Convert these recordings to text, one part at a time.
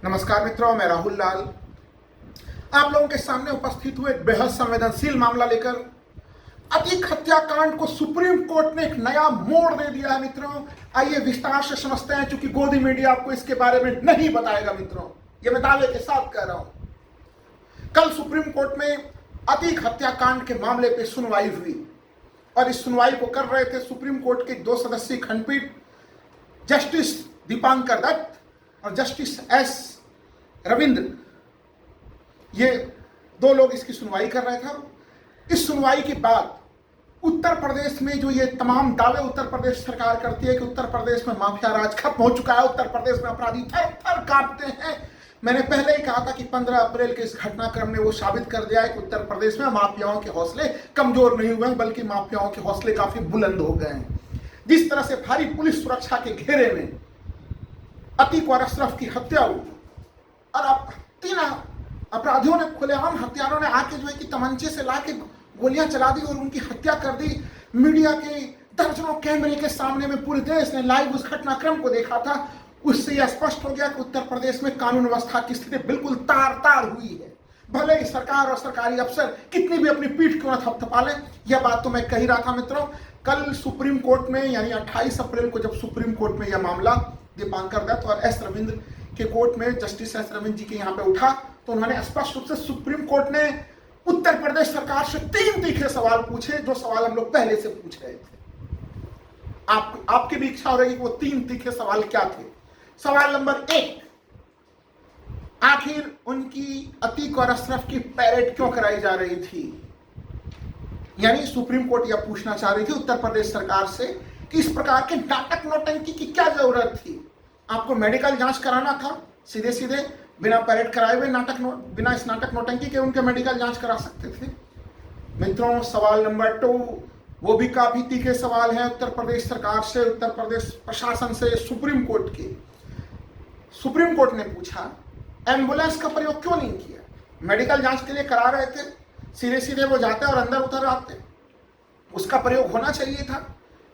नमस्कार मित्रों, मैं राहुल लाल आप लोगों के सामने उपस्थित हुए एक बेहद संवेदनशील मामला लेकर। अतीक हत्याकांड को सुप्रीम कोर्ट ने एक नया मोड़ दे दिया है मित्रों। आइए विस्तार से समझते हैं, क्योंकि गोदी मीडिया आपको इसके बारे में नहीं बताएगा मित्रों, ये मैं दावे के साथ कह रहा हूं। कल सुप्रीम कोर्ट में अतीक हत्याकांड के मामले पे सुनवाई हुई और इस सुनवाई को कर रहे थे सुप्रीम कोर्ट की 2 सदस्यीय खंडपीठ, जस्टिस दीपांकर दत्त और जस्टिस एस रविंद्र। ये 2 लोग इसकी सुनवाई कर रहे थे। इस सुनवाई के बाद उत्तर प्रदेश में जो ये तमाम दावे उत्तर प्रदेश सरकार करती है कि उत्तर प्रदेश में माफिया राज खत्म हो चुका है, उत्तर प्रदेश में अपराधी थर थर कांपते हैं। मैंने पहले ही कहा था कि 15 अप्रैल के इस घटनाक्रम ने वो साबित कर दिया है कि उत्तर प्रदेश में माफियाओं के हौसले कमजोर नहीं हुए हैं, बल्कि माफियाओं के हौसले काफी बुलंद हो गए हैं। जिस तरह से भारी पुलिस सुरक्षा के घेरे में अतीक और अशरफ की हत्या हुई और अब 3 अपराधियों ने खुलेआम हत्यारों ने आके जो है कि तमंचे से लाके गोलियां चला दी और उनकी हत्या कर दी। मीडिया के दर्जनों कैमरे के सामने में पूरे देश ने लाइव उस घटनाक्रम को देखा था। उससे यह स्पष्ट हो गया कि उत्तर प्रदेश में कानून व्यवस्था की स्थिति बिल्कुल तार तार हुई है। भले ही सरकार और सरकारी अफसर कितनी भी अपनी पीठ क्यों न थपथपा लें, यह बात तो मैं कह ही रहा था मित्रों। कल सुप्रीम कोर्ट में यानी 28 अप्रैल को जब सुप्रीम कोर्ट में यह मामला दीपांकर दत्त और एस रविंद्र के कोर्ट में जस्टिस एस रविंद्र जी के यहाँ पे उठा, तो उन्होंने स्पष्ट रूप से सुप्रीम कोर्ट ने उत्तर प्रदेश सरकार से 3 तीखे सवाल पूछे, जो सवाल हम लोग पहले से पूछ रहे थे। आपकी भी इच्छा हो रही कि वो 3 तीखे सवाल क्या थे। सवाल नंबर 1, आखिर उनकी अतीक और अशरफ की पैरेड क्यों कराई जा रही थी? यानी सुप्रीम कोर्ट यह पूछना चाह रही थी उत्तर प्रदेश सरकार से कि इस प्रकार के नाटक नौटंकी की क्या जरूरत थी? आपको मेडिकल जांच कराना था, सीधे सीधे बिना परेड कराए हुए बिना इस नाटक नौटंकी के उनके मेडिकल जांच करा सकते थे। मित्रों, सवाल नंबर 2 वो भी काफी तीखे सवाल हैं उत्तर प्रदेश सरकार से, उत्तर प्रदेश प्रशासन से, सुप्रीम कोर्ट के। सुप्रीम कोर्ट ने पूछा एम्बुलेंस का प्रयोग क्यों नहीं किया? मेडिकल जांच के लिए करा रहे थे, सीधे सीधे वो जाते और अंदर उतर आते, उसका प्रयोग होना चाहिए था।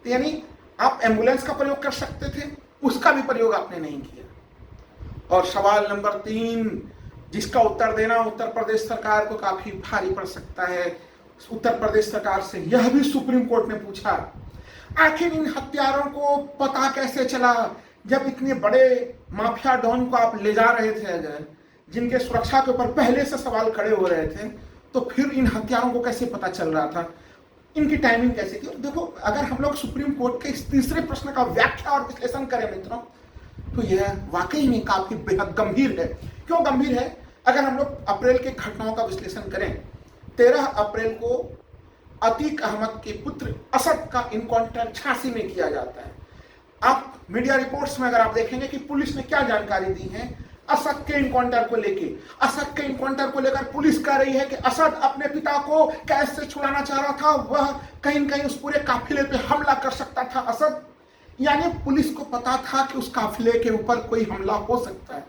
यानी आप एम्बुलेंस का प्रयोग कर सकते थे, उसका भी प्रयोग आपने नहीं किया। और सवाल नंबर 3 जिसका उत्तर देना उत्तर प्रदेश सरकार को काफी भारी पड़ सकता है, उत्तर प्रदेश सरकार से यह भी सुप्रीम कोर्ट ने पूछा आखिर इन हत्यारों को पता कैसे चला, जब इतने बड़े माफिया डॉन को आप ले जा रहे थे, अगर जिनके सुरक्षा के ऊपर पहले से सवाल खड़े हो रहे थे, तो फिर इन हत्यारों को कैसे पता चल रहा था, इनकी टाइमिंग कैसी थी? देखो, अगर हम लोग सुप्रीम कोर्ट के इस तीसरे प्रश्न का व्याख्या और विश्लेषण करें मित्रों, तो यह वाकई में काफी बेहद गंभीर है। क्यों गंभीर है? अगर हम लोग अप्रैल के घटनाओं का विश्लेषण करें, 13 अप्रैल को अतीक अहमद के पुत्र असद का इनकाउंटर झांसी में किया जाता है। आप मीडिया रिपोर्ट्स में अगर आप देखेंगे कि पुलिस ने क्या जानकारी दी है असद के इनकाउंटर को लेके। असद के इनकाउंटर को लेकर पुलिस कह रही है कि असद अपने पिता को कैद से छुड़ाना चाह रहा था, वह कहीं न कहीं उस पूरे काफिले पे हमला कर सकता था असद। यानी पुलिस को पता था कि उस काफिले के ऊपर कोई हमला हो सकता है,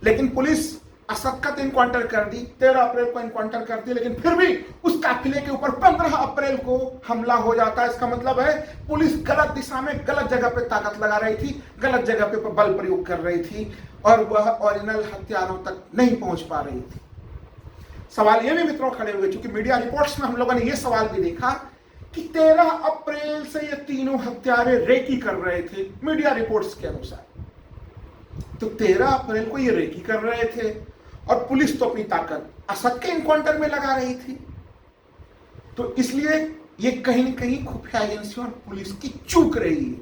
लेकिन पुलिस असद का तो इनकाउंटर कर दी, 13 अप्रैल को इनकाउंटर कर दी, लेकिन फिर भी उस काफिले के ऊपर 15 अप्रैल को हमला हो जाता है। इसका मतलब है पुलिस गलत दिशा में गलत जगह पे ताकत लगा रही थी, गलत जगह पे बल प्रयोग कर रही थी और वह ओरिजिनल हत्यारों तक नहीं पहुंच पा रही थी। सवाल ये भी मित्रों खड़े हुए, क्योंकि मीडिया रिपोर्ट्स में हम लोगों ने यह सवाल भी देखा कि 13 अप्रैल से ये तीनों हत्यारे रेकी कर रहे थे मीडिया रिपोर्ट्स के अनुसार। तो 13 अप्रैल को ये रेकी कर रहे थे और पुलिस तो अपनी ताकत असद के इनकाउंटर में लगा रही थी। तो इसलिए ये कहीं न कहीं खुफिया एजेंसियों और पुलिस की चूक रही है।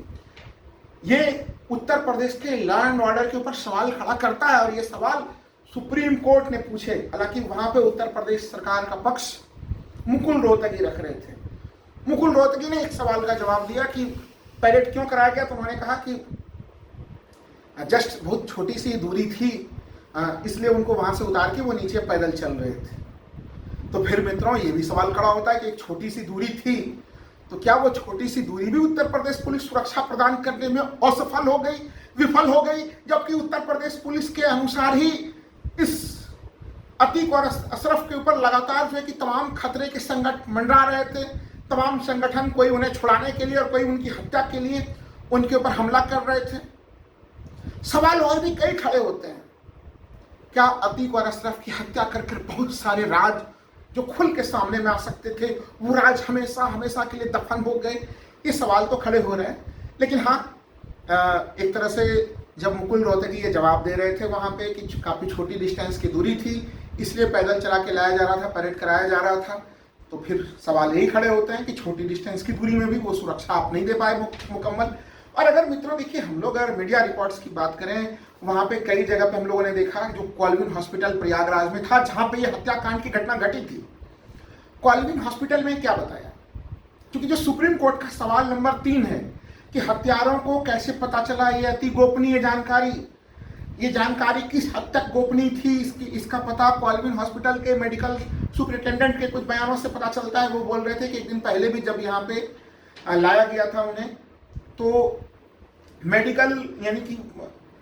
ये उत्तर प्रदेश के लॉ एंड ऑर्डर के ऊपर सवाल खड़ा करता है और ये सवाल सुप्रीम कोर्ट ने पूछे। हालांकि वहां पे उत्तर प्रदेश सरकार का पक्ष मुकुल रोहतगी रख रहे थे। मुकुल रोहतगी ने एक सवाल का जवाब दिया कि परेड क्यों कराया गया, तो उन्होंने कहा कि जस्ट बहुत छोटी सी दूरी थी, इसलिए उनको वहां से उतार के वो नीचे पैदल चल रहे थे। तो फिर मित्रों ये भी सवाल खड़ा होता है कि एक छोटी सी दूरी थी, तो क्या वो छोटी सी दूरी भी उत्तर प्रदेश पुलिस सुरक्षा प्रदान करने में असफल हो गई, विफल हो गई, जबकि उत्तर प्रदेश पुलिस के अनुसार ही इस अतीक और अशरफ के ऊपर लगातार जो है कि तमाम खतरे के संगठन मंडरा रहे थे। तमाम संगठन कोई उन्हें छुड़ाने के लिए और कोई उनकी हत्या के लिए उनके ऊपर हमला कर रहे थे। सवाल और भी कई खड़े होते हैं। क्या अतीक और अशरफ की हत्या कर कर बहुत सारे राज जो खुल के सामने में आ सकते थे वो राज हमेशा हमेशा के लिए दफन हो गए? ये सवाल तो खड़े हो रहे हैं। लेकिन हाँ, एक तरह से जब मुकुल रोहतगी ये जवाब दे रहे थे वहाँ पे कि काफ़ी छोटी डिस्टेंस की दूरी थी, इसलिए पैदल चला के लाया जा रहा था, परेड कराया जा रहा था, तो फिर सवाल यही खड़े होते हैं कि छोटी डिस्टेंस की दूरी में भी वो सुरक्षा आप नहीं दे पाए मुकम्मल। और अगर मित्रों देखिए, हम लोग अगर मीडिया रिपोर्ट्स की बात करें, वहाँ पे कई जगह पे हम लोगों ने देखा जो कॉलविन हॉस्पिटल प्रयागराज में था जहाँ पे ये हत्याकांड की घटना घटी थी, कॉलविन हॉस्पिटल में क्या बताया? क्योंकि जो सुप्रीम कोर्ट का सवाल नंबर 3 है कि हत्यारों को कैसे पता चला ये अति गोपनीय जानकारी, ये जानकारी किस हद तक गोपनीय थी, इसका पता कॉलविन हॉस्पिटल के मेडिकल सुपरिटेंडेंट के कुछ बयानों से पता चलता है। वो बोल रहे थे कि एक दिन पहले भी जब यहाँ पे लाया गया था उन्हें, तो मेडिकल यानी कि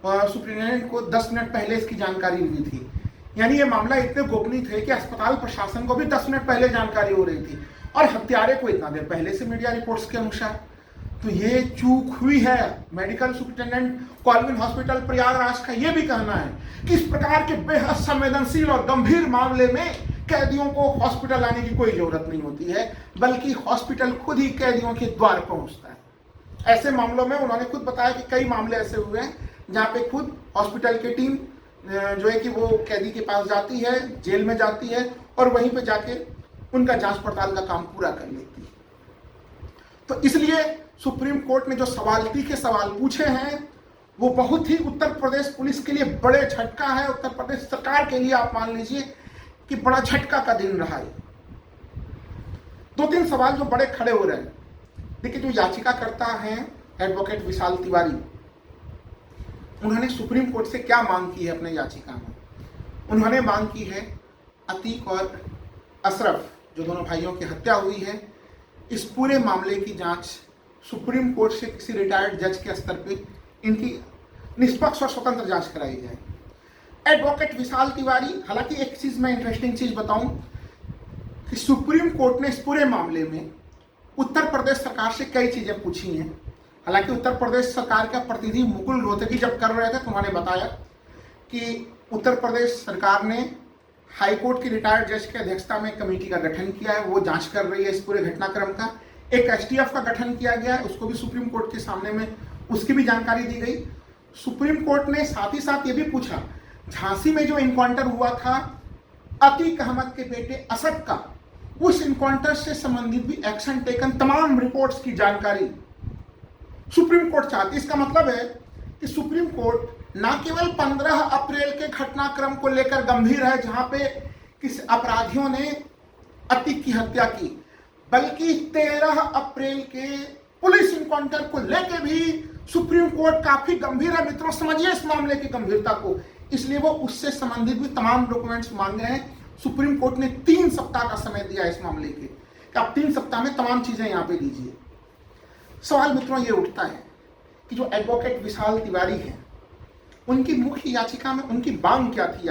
सुपरिटेंडेंट को 10 मिनट पहले इसकी जानकारी हुई थी। यानी ये मामला इतने गोपनीय थे कि अस्पताल प्रशासन को भी 10 मिनट पहले जानकारी हो रही थी और हत्यारे को इतना देर पहले से मीडिया रिपोर्ट्स के अनुसार। तो ये चूक हुई है। Medical superintendent Colvin hospital Prayagraj का ये भी कहना है कि इस प्रकार के बेहद संवेदनशील और गंभीर मामले में कैदियों को हॉस्पिटल आने की कोई जरूरत नहीं होती है, बल्कि हॉस्पिटल खुद ही कैदियों के द्वार पहुंचता है। ऐसे मामलों में उन्होंने खुद बताया कि कई मामले ऐसे हुए हैं जहाँ पे खुद हॉस्पिटल की टीम जो है कि वो कैदी के पास जाती है, जेल में जाती है और वहीं पे जाके उनका जांच पड़ताल का काम पूरा कर लेती है। तो इसलिए सुप्रीम कोर्ट ने जो तीखे सवाल पूछे हैं वो बहुत ही उत्तर प्रदेश पुलिस के लिए बड़े झटका है, उत्तर प्रदेश सरकार के लिए आप मान लीजिए कि बड़ा झटका का दिन रहा है। 2-3 सवाल जो बड़े खड़े हो रहे हैं। देखिए, जो याचिकाकर्ता हैं एडवोकेट विशाल तिवारी, उन्होंने सुप्रीम कोर्ट से क्या मांग की है अपने याचिका में? उन्होंने मांग की है अतीक और अशरफ, जो दोनों भाइयों की हत्या हुई है, इस पूरे मामले की जांच सुप्रीम कोर्ट से किसी रिटायर्ड जज के स्तर पे इनकी निष्पक्ष और स्वतंत्र जांच कराई जाए। एडवोकेट विशाल तिवारी, हालांकि एक चीज मैं इंटरेस्टिंग चीज बताऊं कि सुप्रीम कोर्ट ने इस पूरे मामले में उत्तर प्रदेश सरकार से कई चीजें पूछी हैं। हालांकि उत्तर प्रदेश सरकार का प्रतिनिधि मुकुल रोहतगी जब कर रहे थे तो उन्होंने बताया कि उत्तर प्रदेश सरकार ने हाईकोर्ट की रिटायर्ड जज की अध्यक्षता में कमेटी का गठन किया है, वो जांच कर रही है इस पूरे घटनाक्रम का। एक एसटीएफ का गठन किया गया है, उसको भी सुप्रीम कोर्ट के सामने में उसकी भी जानकारी दी गई। सुप्रीम कोर्ट ने साथ ही साथ ये भी पूछा, झांसी में जो इनकाउंटर हुआ था अतीक अहमद के बेटे असद का, उस इनकाउंटर से संबंधित भी एक्शन टेकन, तमाम रिपोर्ट्स की जानकारी सुप्रीम कोर्ट चाहती। इसका मतलब है कि सुप्रीम कोर्ट न केवल 15 अप्रैल के घटनाक्रम को लेकर गंभीर है जहां पे किस अपराधियों ने अतीक की हत्या की, बल्कि 13 अप्रैल के पुलिस इनकाउंटर को लेकर भी सुप्रीम कोर्ट काफी गंभीर है। मित्रों, समझिए इस मामले की गंभीरता को। इसलिए वो उससे संबंधित भी तमाम डॉक्यूमेंट्स मांगे हैं। सुप्रीम कोर्ट ने 3 सप्ताह का समय दिया इस मामले के, कि आप 3 सप्ताह में तमाम चीजें यहां पे दीजिए। सवाल मित्रों ये उठता है कि जो एडवोकेट विशाल तिवारी हैं, उनकी मुख्य याचिका में उनकी मांग क्या थी?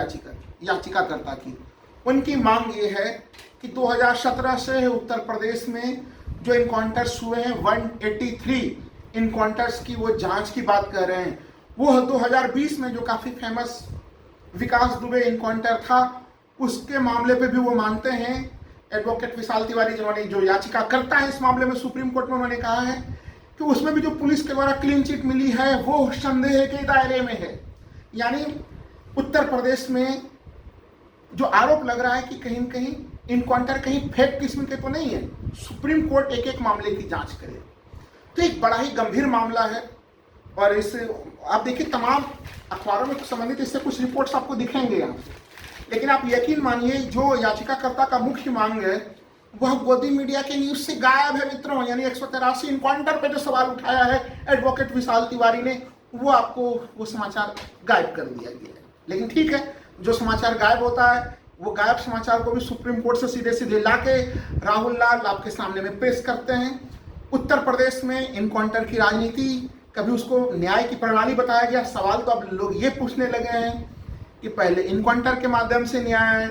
याचिकाकर्ता की उनकी मांग ये है कि 2017 से उत्तर प्रदेश में जो इनकाउंटर्स हुए हैं 183 इनकाउंटर्स की वो जांच की बात कर रहे हैं। वो 2020 में जो काफी फेमस विकास दुबे इनकाउंटर था उसके मामले पे भी वो मानते हैं। एडवोकेट विशाल तिवारी जिन्होंने जो याचिका करता है इस मामले में सुप्रीम कोर्ट में, उन्होंने कहा है कि उसमें भी जो पुलिस के द्वारा क्लीन चिट मिली है वो संदेह के दायरे में है। यानी उत्तर प्रदेश में जो आरोप लग रहा है कि कहीं न कहीं इनकाउंटर कहीं फेक किस्म के तो नहीं है। सुप्रीम कोर्ट एक एक मामले की जांच करे, तो एक बड़ा ही गंभीर मामला है। और इस आप देखिए तमाम अखबारों में संबंधित इससे कुछ रिपोर्ट्स आपको दिखेंगे यहाँ। लेकिन आप यकीन मानिए जो याचिकाकर्ता का मुख्य मांग है वह गोदी मीडिया के न्यूज से गायब है मित्रों। यानी 183 इनकाउंटर पे जो सवाल उठाया है एडवोकेट विशाल तिवारी ने, वो आपको वो समाचार गायब कर दिया गया है। लेकिन ठीक है, जो समाचार गायब होता है वो गायब समाचार को भी सुप्रीम कोर्ट से सीधे सीधे लाके राहुल लाल आपके सामने में पेश करते हैं। उत्तर प्रदेश में इनकाउंटर की राजनीति, कभी उसको न्याय की प्रणाली बताया गया। सवाल तो अब लोग ये पूछने लगे हैं कि पहले इनकाउंटर के माध्यम से न्याय,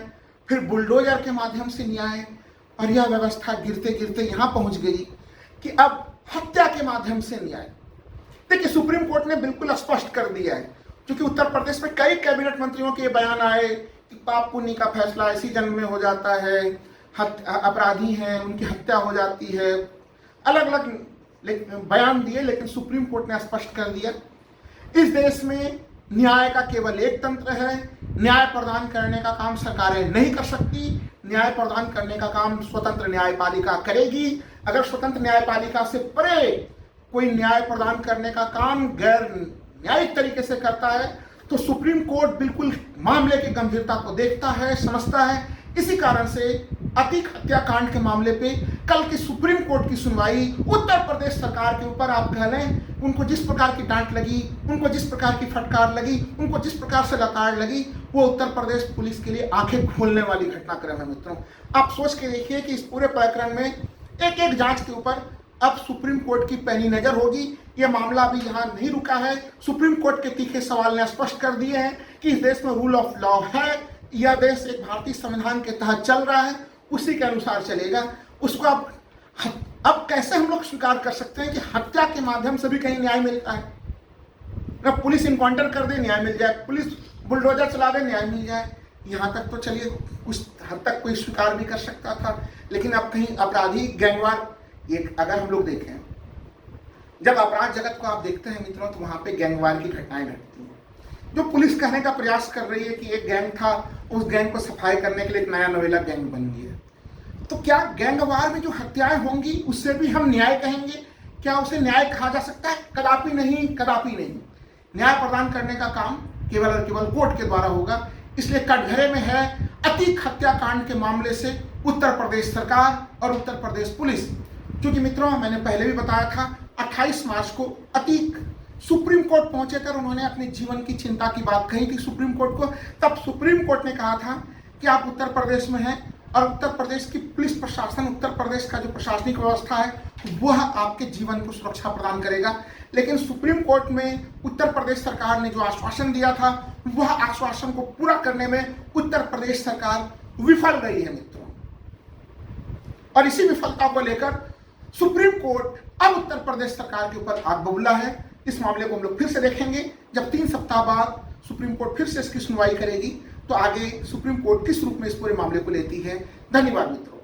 फिर बुलडोजर के माध्यम से न्याय, और यह व्यवस्था गिरते गिरते यहाँ पहुंच गई कि अब हत्या के माध्यम से न्याय। देखिए, सुप्रीम कोर्ट ने बिल्कुल स्पष्ट कर दिया है, क्योंकि उत्तर प्रदेश में कई कैबिनेट मंत्रियों के बयान आए कि पाप पुण्य का फैसला इसी जन्म में हो जाता है, अपराधी हैं उनकी हत्या हो जाती है, अलग अलग बयान दिए, लेकिन सुप्रीम कोर्ट ने स्पष्ट कर दिया इस देश में न्याय का केवल एक तंत्र है, न्याय प्रदान करने का काम सरकारें नहीं कर सकती, न्याय प्रदान करने का काम स्वतंत्र न्यायपालिका करेगी। अगर स्वतंत्र न्यायपालिका से परे कोई न्याय प्रदान करने का काम गैर न्यायिक तरीके से करता है तो सुप्रीम कोर्ट बिल्कुल मामले की गंभीरता को देखता है, समझता है। इसी कारण से अतीक हत्याकांड के मामले पे कल की सुप्रीम कोर्ट की सुनवाई उत्तर प्रदेश सरकार के ऊपर, आप कह लें उनको जिस प्रकार की डांट लगी, उनको जिस प्रकार की फटकार लगी, उनको जिस प्रकार से लताड़ लगी, वो उत्तर प्रदेश पुलिस के लिए आंखें खोलने वाली घटनाक्रम है मित्रों। आप सोच के देखिए कि इस पूरे प्रकरण में एक एक जांच के ऊपर अब सुप्रीम कोर्ट की पैनी नजर होगी। यह मामला अभी यहाँ नहीं रुका है। सुप्रीम कोर्ट के तीखे सवाल ने स्पष्ट कर दिए हैं कि इस देश में रूल ऑफ लॉ है, यह देश एक भारतीय संविधान के तहत चल रहा है, उसी के अनुसार चलेगा। उसको अब कैसे हम लोग स्वीकार कर सकते हैं कि हत्या के माध्यम से भी कहीं न्याय मिलता है? ना पुलिस इनकाउंटर कर दे न्याय मिल जाए, पुलिस बुलडोजर चला दे न्याय मिल जाए, यहाँ तक तो चलिए कुछ हद तक कोई स्वीकार भी कर सकता था। लेकिन अब कहीं अपराधी गैंगवार, एक अगर हम लोग देखें, जब अपराध जगत को आप देखते हैं मित्रों तो वहां पे गैंगवार की घटनाएं घटती हैं। जो पुलिस कहने का प्रयास कर रही है कि एक गैंग था, उस गैंग को सफाई करने के लिए एक नया नवेला गैंग बन गया, तो क्या गैंगवार में जो हत्याएं होंगी उससे भी हम न्याय कहेंगे? क्या उसे न्याय कहा जा सकता है? कदापि नहीं, कदापि नहीं। न्याय प्रदान करने का काम केवल और केवल कोर्ट के द्वारा होगा। इसलिए कटघरे में है अतीक हत्याकांड के मामले से उत्तर प्रदेश सरकार और उत्तर प्रदेश पुलिस। क्योंकि मित्रों मैंने पहले भी बताया था 28 मार्च को अतीक सुप्रीम कोर्ट पहुंचे कर उन्होंने अपने जीवन की चिंता की बात कही थी सुप्रीम कोर्ट को। तब सुप्रीम कोर्ट ने कहा था कि आप उत्तर प्रदेश में हैं और उत्तर प्रदेश की पुलिस प्रशासन, उत्तर प्रदेश का जो प्रशासनिक व्यवस्था है वह आपके जीवन को सुरक्षा प्रदान करेगा। लेकिन सुप्रीम कोर्ट में उत्तर प्रदेश सरकार ने जो आश्वासन दिया था वह आश्वासन को पूरा करने में उत्तर प्रदेश सरकार विफल रही है मित्रों। और इसी विफलता को लेकर सुप्रीम कोर्ट अब उत्तर प्रदेश सरकार के ऊपर आग बबूला है। इस मामले को हम लोग फिर से देखेंगे जब 3 सप्ताह बाद सुप्रीम कोर्ट फिर से इसकी सुनवाई करेगी तो आगे सुप्रीम कोर्ट किस रूप में इस पूरे मामले को लेती है। धन्यवाद मित्रों।